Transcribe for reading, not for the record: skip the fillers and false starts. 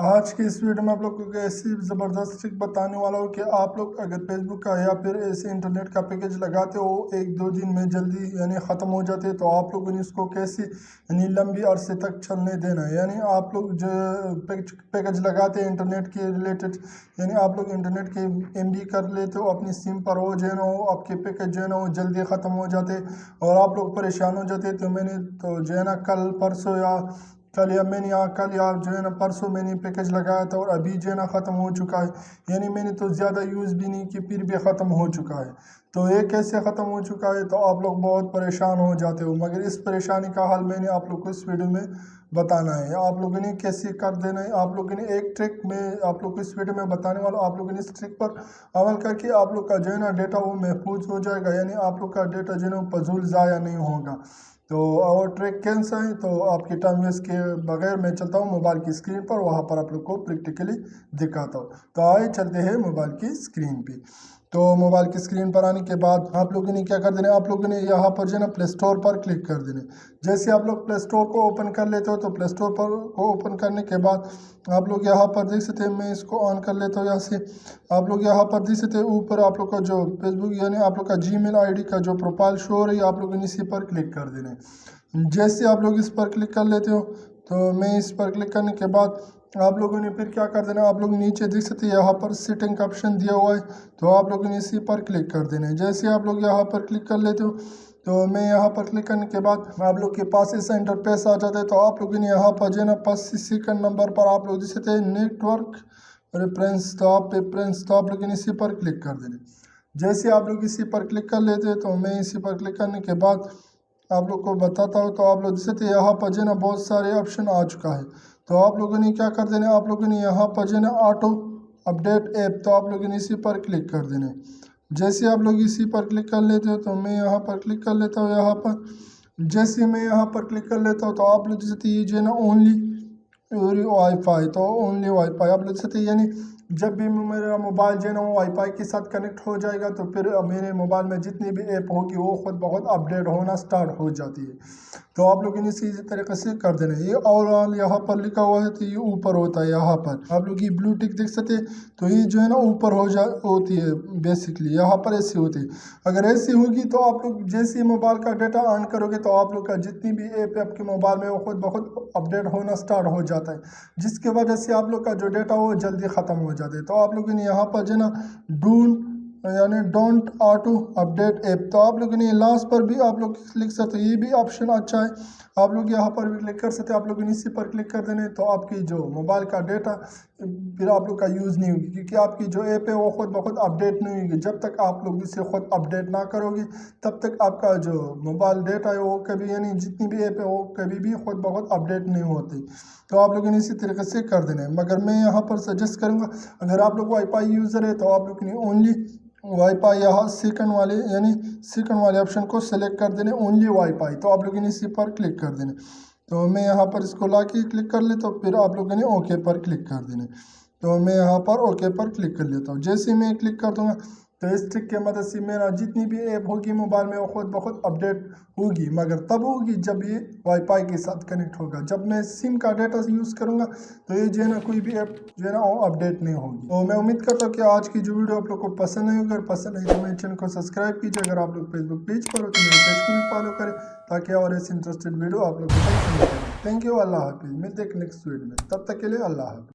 آج کی اس ویڈیو میں آپ لوگ کو ایسی زبردست ٹرک بتانے والا ہوں کہ آپ لوگ اگر فیس بک کا یا پھر ایسے انٹرنیٹ کا پیکج لگاتے ہو 1-2 دن میں جلدی ختم ہو جاتے تو آپ لوگوں نے اس کو کیسے لمبی عرصے تک چلنے دینا ہے۔ آپ لوگ جو پیکج لگاتے ہیں انٹرنیٹ کے ریلیٹڈ، آپ لوگ انٹرنیٹ کے MB کر لیتے ہو اپنی سم پر، وہ آپ کے پیکج وہ جلدی ختم ہو جاتے اور آپ لوگ پریشان ہو جاتے۔ تو میں نے کل پرسوں پرسوں میں نے پیکج لگایا تھا اور ابھی ختم ہو چکا ہے۔ میں نے تو زیادہ یوز بھی نہیں کی پھر بھی ختم ہو چکا ہے۔ تو یہ کیسے ختم ہو چکا ہے تو آپ لوگ بہت پریشان ہو جاتے ہو، مگر اس پریشانی کا حل میں نے آپ لوگ کو اس ویڈیو میں بتانا ہے۔ آپ لوگوں نے کیسے کر دینا ہے، آپ لوگوں نے ایک ٹرک میں آپ لوگ کو اس ویڈیو میں بتانے والا ہوں۔ آپ لوگوں نے اس ٹرک پر عمل کر کے آپ لوگ کا ڈیٹا وہ محفوظ ہو جائے گا، آپ لوگ کا ڈیٹا فضول ضائع نہیں ہوگا۔ تو اور ٹرک کیسا ہے تو آپ کی ٹائم ویسٹ کے بغیر میں چلتا ہوں موبائل کی اسکرین پر، وہاں پر آپ لوگ کو پریکٹیکلی دکھاتا ہوں۔ تو آئے چلتے ہیں موبائل کی اسکرین پہ۔ تو موبائل کی اسکرین پر آنے کے بعد آپ لوگوں نے کیا کر دینا، آپ لوگوں نے یہاں پر پلے اسٹور پر کلک کر دینا۔ جیسے آپ لوگ پلے اسٹور کو اوپن کر لیتے ہو تو پلے اسٹور پر کو اوپن کرنے کے بعد آپ لوگ یہاں پر دیکھ سکتے ہیں، میں اس کو آن کر لیتا ہوں یہاں سے۔ آپ لوگ یہاں پر دیکھ سکتے ہیں اوپر آپ لوگ کا جو فیس بک آپ لوگ کا Gmail ID کا جو پروفائل شو ہو رہی ہے، آپ لوگوں نے اسی پر کلک کر دینا ہے۔ جیسے آپ لوگ اس پر کلک کر لیتے ہو تو میں اس پر کلک کرنے کے بعد آپ لوگوں نے پھر کیا کر دینا، آپ لوگ نیچے دیکھ سکتے ہیں یہاں پر سیٹنگ کا آپشن دیا ہوا ہے، تو آپ لوگوں نے اسی پر کلک کر دینا ہے۔ جیسے آپ لوگ یہاں پر کلک کر لیتے ہو تو میں یہاں پر کلک کرنے کے بعد آپ لوگ کے پاس اس انٹرفیس آ جاتا ہے۔ تو آپ لوگوں نے یہاں پر سیکنڈ نمبر پر آپ لوگ دیکھ سکتے ہیں نیٹ ورک ریفرنس، تو آپ لوگوں نے اسی پر کلک کر دینا ہے۔ جیسے آپ لوگ اسی پر کلک کر لیتے تو میں اسی پر کلک کرنے کے بعد آپ لوگ کو بتاتا ہوں، تو آپ لوگ دیکھ سکتے ہیں یہاں پر بہت سارے آپشن آ چکا ہے۔ تو آپ لوگوں نے کیا کر دینا، آپ لوگوں نے یہاں پر آٹو اپڈیٹ ایپ، تو آپ لوگوں نے اسی پر کلک کر دینا ہے۔ جیسے آپ لوگ اسی پر کلک کر لیتے ہو تو میں یہاں پر کلک کر لیتا ہوں یہاں پر۔ جیسے میں یہاں پر کلک کر لیتا ہوں تو آپ لوگ دیکھ سکتے ہیں یہ اونلی وائی فائی، تو اونلی وائی فائی آپ لوگ دیکھ سکتے ہیں، جب بھی میرا موبائل وہ وائی فائی کے ساتھ کنیکٹ ہو جائے گا تو پھر میرے موبائل میں جتنی بھی ایپ ہوگی وہ خود بہت اپڈیٹ ہونا سٹارٹ ہو جاتی ہے۔ تو آپ لوگ اسی طریقے سے کر دینا ہے۔ یہ اوور یہاں پر لکھا ہوا ہے تو یہ اوپر ہوتا ہے، یہاں پر آپ لوگ یہ بلو ٹک دیکھ سکتے ہیں، تو یہ اوپر ہوتی ہے بیسکلی، یہاں پر ایسی ہوتی ہے۔ اگر ایسی ہوگی تو آپ لوگ جیسے موبائل کا ڈیٹا آن کرو گے تو آپ لوگ کا جتنی بھی ایپ ہے آپ کے موبائل میں وہ خود بہت اپڈیٹ ہونا سٹارٹ ہو جاتا ہے، جس کی وجہ سے آپ لوگ کا جو ڈیٹا وہ جلدی ختم ہو جاتا ہے۔ تو آپ لوگوں نے یہاں پر ڈونٹ آٹو اپڈیٹ ایپ، تو آپ لوگوں نے لاسٹ پر بھی آپ لوگ لکھ سکتے ہیں، یہ بھی آپشن اچھا ہے، آپ لوگ یہاں پر بھی کلک کر سکتے ہیں۔ آپ لوگوں نے اسی پر کلک کر دینے تو آپ کی جو موبائل کا ڈیٹا پھر آپ لوگ کا یوز نہیں ہوگی، کیونکہ آپ کی جو ایپ ہے وہ خود بخود اپڈیٹ نہیں ہوگی۔ جب تک آپ لوگ اسے خود اپڈیٹ نہ کرو گے تب تک آپ کا جو موبائل ڈیٹا ہے وہ کبھی جتنی بھی ایپ ہے وہ کبھی بھی خود بخود اپڈیٹ نہیں ہوتی۔ تو آپ لوگوں نے اسی طریقے سے کر دینا ہے، مگر میں یہاں پر سجیسٹ کروں گا اگر آپ لوگ وائی فائی یوزر ہے تو آپ لوگ نے اونلی وائی فائی یہاں سیکنڈ والے آپشن کو سلیکٹ کر دینے، اونلی وائی فائی، تو آپ لوگوں نے اسی پر کلک کر دینے۔ تو میں یہاں پر اس کو لا کے کلک کر لیتا ہوں، پھر آپ لوگوں نے اوکے پر کلک کر دینے۔ تو میں یہاں پر اوکے پر کلک کر لیتا ہوں۔ جیسے میں کلک کر دوں گا تو اس ٹرک کی مدد سے میرا جتنی بھی ایپ ہوگی موبائل میں وہ خود بخود اپڈیٹ ہوگی، مگر تب ہوگی جب یہ وائی فائی کے ساتھ کنیکٹ ہوگا۔ جب میں سم کا ڈیٹا یوز کروں گا تو یہ کوئی بھی ایپ وہ اپڈیٹ نہیں ہوگی۔ تو میں امید کرتا ہوں کہ آج کی جو ویڈیو آپ لوگ کو پسند نہیں ہوگی، اگر پسند نہیں تو میرے چینل کو سبسکرائب کیجیے۔ اگر آپ لوگ فیس بک پیج پر ہو تو میرے پیج کو بھی فالو کریں تاکہ اور ایسی انٹرسٹڈ ویڈیو آپ لوگ کو ملے۔ تھینک یو، اللہ حافظ، ملتے ہیں نیکسٹ ویڈیو میں، تب تک کے لیے اللہ حافظ۔